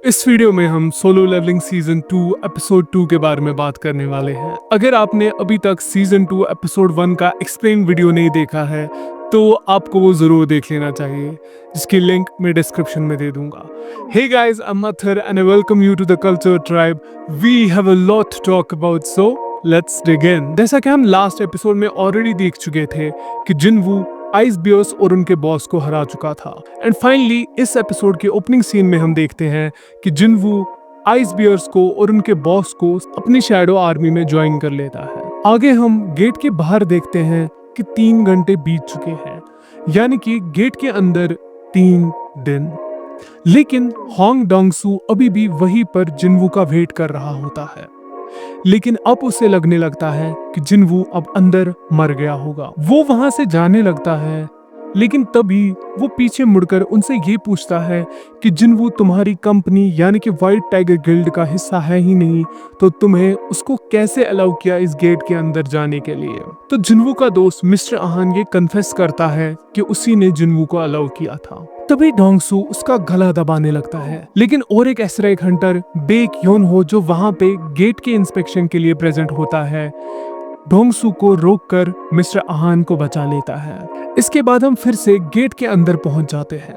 इस वीडियो में हम सोलो लेवलिंग सीजन 2 एपिसोड 2 के बारे में बात करने वाले हैं। अगर आपने अभी तक सीजन 2 एपिसोड 1 का एक्सप्लेन वीडियो नहीं देखा है तो आपको वो जरूर देख लेना चाहिए, जिसकी लिंक मैं डिस्क्रिप्शन में दे दूंगा। Hey guys, I am Athar and I welcome you to the Culture Tribe. We have a lot to talk about, so let's begin. जैसा कि हम लास्ट एपिसोड में ऑलरेडी देख चुके थे कि जिनवू आइस बियर्स और उनके बॉस को हरा चुका था। एंड फाइनली इस एपिसोड के ओपनिंग सीन में हम देखते हैं कि जिनवू आइस बियर्स को और उनके बॉस को अपनी शैडो आर्मी में ज्वाइन कर लेता है। आगे हम गेट के बाहर देखते हैं कि 3 घंटे बीत चुके हैं, यानी कि गेट के अंदर 3 दिन। लेकिन होंग डोंगसू अभी भी वहीं पर जिनवू का वेट कर रहा होता है। लेकिन अब उसे लगने लगता है कि जिनवू अब अंदर मर गया होगा। वो वहां से जाने लगता है, लेकिन तभी वो पीछे मुड़कर उनसे ये पूछता है कि जिनवू तुम्हारी कंपनी यानी कि व्हाइट टाइगर गिल्ड का हिस्सा है ही नहीं, तो तुम्हें उसको कैसे अलाउ किया इस गेट के अंदर जाने के लिए। तो जिनवू का दोस्त मिस्टर आहान ये कन्फेस करता है कि उसी ने जिनवू को अलाउ किया था। तभी डोंगसू उसका गला दबाने लगता है, लेकिन और एक एसराइक हंटर बेक योन हो जो वहां पे गेट के इंस्पेक्शन के लिए प्रेजेंट होता है, डोंगसू को रोककर मिस्टर आहान को बचा लेता है। इसके बाद हम फिर से गेट के अंदर पहुंच जाते हैं,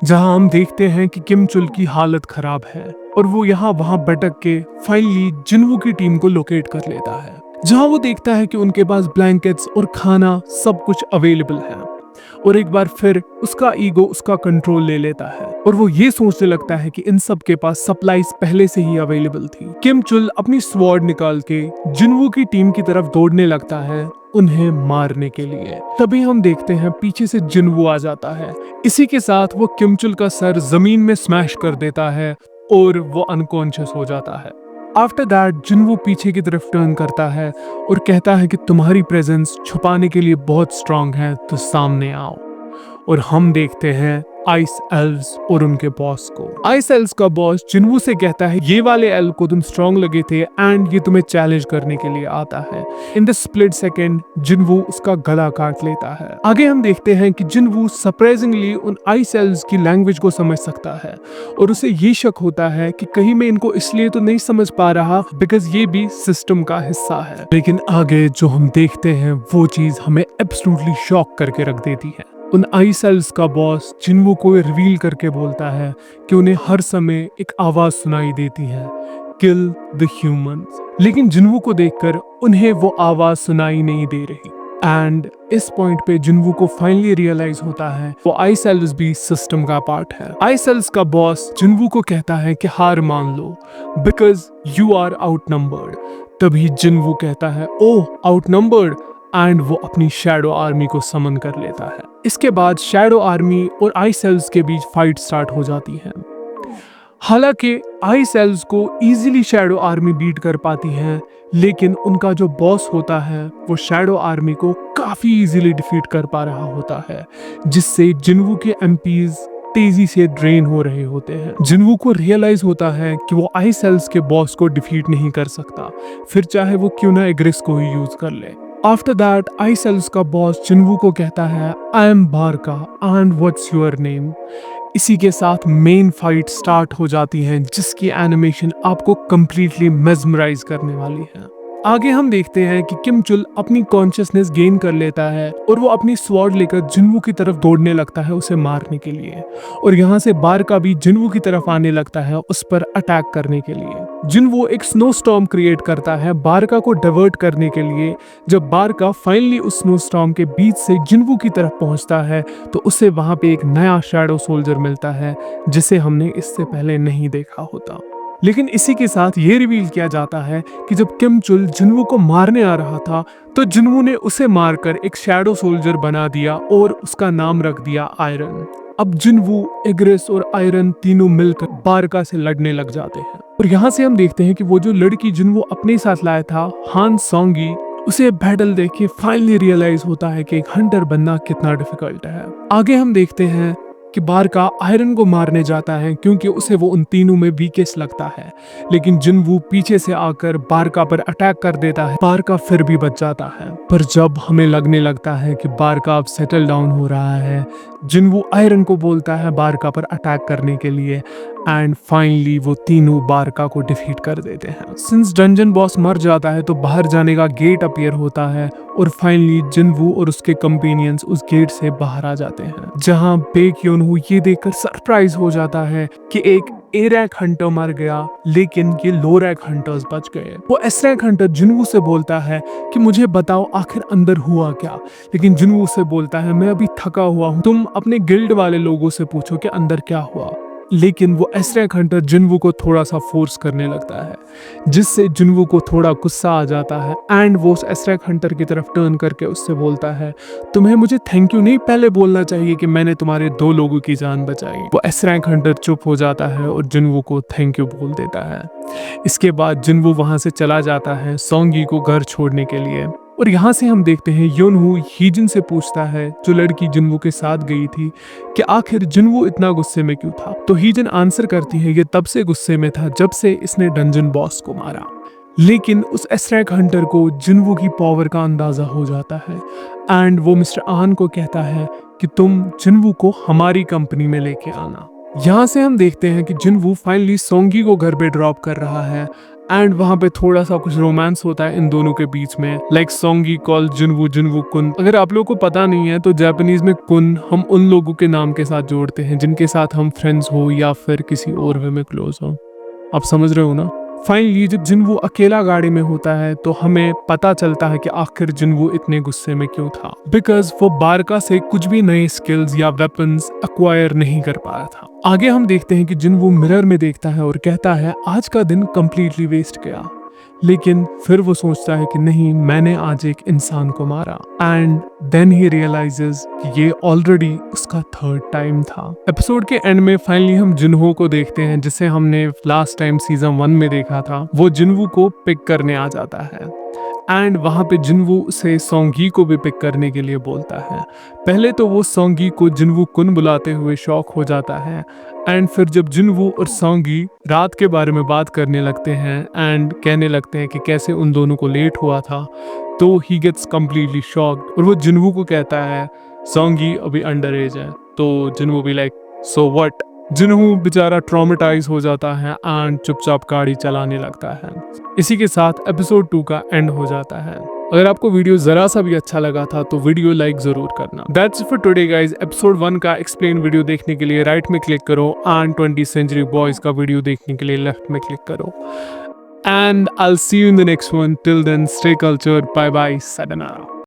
जहां हम देखते हैं कि किम चुल की हालत खराब है और वो यहाँ वहां भटक के फाइनली जिनवू की टीम को लोकेट कर लेता है, जहां वो देखता है कि उनके पास ब्लैंकेट्स और खाना सब कुछ अवेलेबल है। और एक बार फिर उसका ईगो उसका कंट्रोल ले लेता है और वो ये सोचने लगता है कि इन सब के पास सप्लाईज पहले से ही अवेलेबल थी। किम चुल अपनी स्वॉर्ड निकाल के जिनवू की टीम की तरफ दौड़ने लगता है उन्हें मारने के लिए। तभी हम देखते हैं पीछे से जिनवू आ जाता है। इसी के साथ वो किम चुल का सर जमीन में स्मैश कर देता है और वो अनकॉन्शियस हो जाता है। आफ्टर दैट जिनवू पीछे की तरफ टर्न करता है और कहता है कि तुम्हारी प्रेजेंस छुपाने के लिए बहुत स्ट्रांग है, तो सामने आओ। और हम देखते हैं आइस एल्व्स और उनके बॉस को। आइस एल्व्स का बॉस जिनवू से कहता है ये वाले एल्व को तुम स्ट्रांग लगे थे एंड ये तुम्हें चैलेंज करने के लिए आता है। इन द स्प्लिट सेकेंड जिनवू उसका गला काट लेता है। आगे हम देखते हैं कि जिनवू सरप्राइजिंगली उन आइस एल्व्स की लैंग्वेज को समझ सकता है और उसे ये शक होता है कि कहीं मैं इनको इसलिए तो नहीं समझ पा रहा बिकॉज ये भी सिस्टम का हिस्सा है। लेकिन आगे जो हम देखते हैं वो चीज हमें एब्सोल्युटली शॉक करके रख देती है। उन आइस एल्व्स का बॉस जिनवू को रिवील करके बोलता है कि उन्हें हर समय एक आवाज सुनाई देती है, किल द ह्यूमंस। लेकिन जिनवू को देखकर उन्हें वो आवाज सुनाई नहीं दे रही। एंड इस पॉइंट पे जिनवू को फाइनली रियलाइज होता है वो आइस एल्व्स भी सिस्टम का पार्ट है। आइस एल्व्स का बॉस जिनवू को कहता है कि हार मान लो बिकॉज यू आर आउटनंबर्ड। तभी जिनवू कहता है ओह आउटनंबर्ड, एंड वो अपनी शैडो आर्मी को समन कर लेता है। इसके बाद शैडो आर्मी और आइस एल्व्स के बीच फाइट स्टार्ट हो जाती है। हालांकि आइस एल्व्स को इजीली शैडो आर्मी बीट कर पाती है, लेकिन उनका जो बॉस होता है वो शैडो आर्मी को काफी इजीली डिफीट कर पा रहा होता है, जिससे जिनवू के एमपीज तेजी से ड्रेन हो रहे होते हैं। जिनवू को रियलाइज होता है कि वो आइस एल्व्स के बॉस को डिफीट नहीं कर सकता, फिर चाहे वो क्यों ना एग्रिस को ही यूज कर ले। आफ्टर दैट आइस एल्व्स का बॉस जिनवू को कहता है I am Barca and what's your name. इसी के साथ मेन फाइट स्टार्ट हो जाती है, जिसकी एनिमेशन आपको कंप्लीटली मेस्मराइज करने वाली है। आगे हम देखते हैं कि किम चुल अपनी कॉन्शियसनेस गेन कर लेता है और वो अपनी स्वॉर्ड लेकर जिनवू की तरफ दौड़ने लगता है उसे मारने के लिए। और यहाँ से बारका भी जिनवू की तरफ आने लगता है उस पर अटैक करने के लिए। जिनवू एक स्नो स्टॉर्म क्रिएट करता है बारका को डाइवर्ट करने के लिए। जब बारका फाइनली उस स्नो स्टॉर्म के बीच से जिनवू की तरफ पहुंचता है तो उसे वहां पे एक नया शैडो सोल्जर मिलता है, जिसे हमने इससे पहले नहीं देखा होता। लेकिन इसी के साथ ये रिवील किया जाता है कि जब किम चुल जिनवू को मारने आ रहा था तो जिनवू ने उसे मारकर एक शैडो सोल्जर बना दिया और उसका नाम रख दिया आयरन। अब जिनवू, एग्रेस और आयरन तीनों मिलकर बारका से लड़ने लग जाते हैं। और यहाँ से हम देखते हैं कि वो जो लड़की जिनवू अपने साथ लाया था हान सोंगी, उसे बैटल देख के फाइनली रियलाइज होता है कि एक हंटर बनना कितना डिफिकल्ट है। आगे हम देखते हैं कि बारका आयरन को मारने जाता है क्योंकि उसे वो उन तीनों में वीकेस्ट लगता है, लेकिन जिनवू पीछे से आकर बारका पर अटैक कर देता है। बारका फिर भी बच जाता है, पर जब हमें लगने लगता है कि बारका अब सेटल डाउन हो रहा है, जिनवू आयरन को बोलता है बारका पर अटैक करने के लिए एंड फाइनली वो तीनों बारका को डिफीट कर देते हैं। सिंस डंजन बॉस मर जाता है तो बाहर जाने का गेट अपीयर होता है और फाइनली जिनवू और उसके कंपेनियंस उस गेट से बाहर आ जाते हैं, जहां बेक्योनहू ये देखकर सरप्राइज हो जाता है कि एक ए रैंक हंटर मर गया लेकिन ये लो रैंक हंटर्स बच गए। वो एस रैंक हंटर जिनवू से बोलता है कि मुझे बताओ आखिर अंदर हुआ क्या, लेकिन जिनवू से बोलता है मैं अभी थका हुआ हूँ, तुम अपने गिल्ड वाले लोगों से पूछो कि अंदर क्या हुआ। लेकिन वो एस रैंक हंटर जिनवू को थोड़ा सा फोर्स करने लगता है, जिससे जिनवू को थोड़ा गुस्सा आ जाता है एंड वो उस एस रैंक हंटर की तरफ टर्न करके उससे बोलता है तुम्हें मुझे थैंक यू नहीं पहले बोलना चाहिए कि मैंने तुम्हारे 2 लोगों की जान बचाई। वो एस रैंक हंटर चुप हो जाता है और जिनवू को थैंक यू बोल देता है। इसके बाद जिनवू वहां से चला जाता है सोंगी को घर छोड़ने के लिए, और यहाँ से हम देखते हैं योनहू हीजिन से पूछता है, जो लड़की जिनवू के साथ गई थी, कि आखिर जिनवू इतना गुस्से में क्यों था। तो हीजिन आंसर करती है ये तब से गुस्से में था जब से इसने डंजन बॉस को मारा। लेकिन उस एस रैंक हंटर को जिनवू की पावर का अंदाजा हो जाता है एंड वो मिस्टर आन को कहता है कि तुम जिनवू को हमारी कंपनी में लेके आना। यहाँ से हम देखते हैं कि जिनवू फाइनली सोंगी को घर पे ड्रॉप कर रहा है एंड वहाँ पे थोड़ा सा कुछ रोमांस होता है इन दोनों के बीच में, लाइक सोंगी कॉल जिनवू जिनवू कुन। अगर आप लोगों को पता नहीं है तो जापानीज में कुन हम उन लोगों के नाम के साथ जोड़ते हैं जिनके साथ हम फ्रेंड्स हो या फिर किसी और वे में क्लोज हो। आप समझ रहे हो ना। फाइनली जब जिनवू अकेला गाड़ी में होता है तो हमें पता चलता है कि आखिर जिनवू इतने गुस्से में क्यों था, बिकॉज वो बारका से कुछ भी नए स्किल्स या वेपन्स एक्वायर नहीं कर पाया था। आगे हम देखते हैं कि जिनवू मिरर में देखता है और कहता है आज का दिन कंप्लीटली वेस्ट गया, लेकिन फिर वो सोचता है कि नहीं मैंने आज एक इंसान को मारा एंड देन ही रियलाइजेस कि ये ऑलरेडी उसका 3rd टाइम था। एपिसोड के एंड में फाइनली हम जिनहो को देखते हैं जिसे हमने लास्ट टाइम सीजन 1 में देखा था। वो जिनवू को पिक करने आ जाता है एंड वहाँ पे जिनवू से सोंगी को भी पिक करने के लिए बोलता है। पहले तो वो सोंगी को जिनवू कुन बुलाते हुए शॉक हो जाता है एंड फिर जब जिनवू और सोंगी रात के बारे में बात करने लगते हैं एंड कहने लगते हैं कि कैसे उन दोनों को लेट हुआ था, तो ही गेट्स कम्प्लीटली शॉक्ड और वो जिनवू को कहता है सोंगी अभी अंडर एज है। तो जिनवू भी लाइक सो व्हाट। जिनहू बेचारा ट्रॉमेटाइज हो जाता है एंड चुपचाप गाड़ी चलाने लगता है। इसी के साथ एपिसोड 2 का एंड हो जाता है। अगर आपको वीडियो जरा सा भी अच्छा लगा था तो वीडियो लाइक जरूर करना। That's for today guys. Episode 1 का एक्सप्लेन वीडियो देखने के लिए राइट में क्लिक करो एंड 20th सेंचुरी बॉयज का वीडियो देखने के लिए लेफ्ट में क्लिक करो। And I will see you in the next one. Till then stay cultured. Bye bye. sayonara।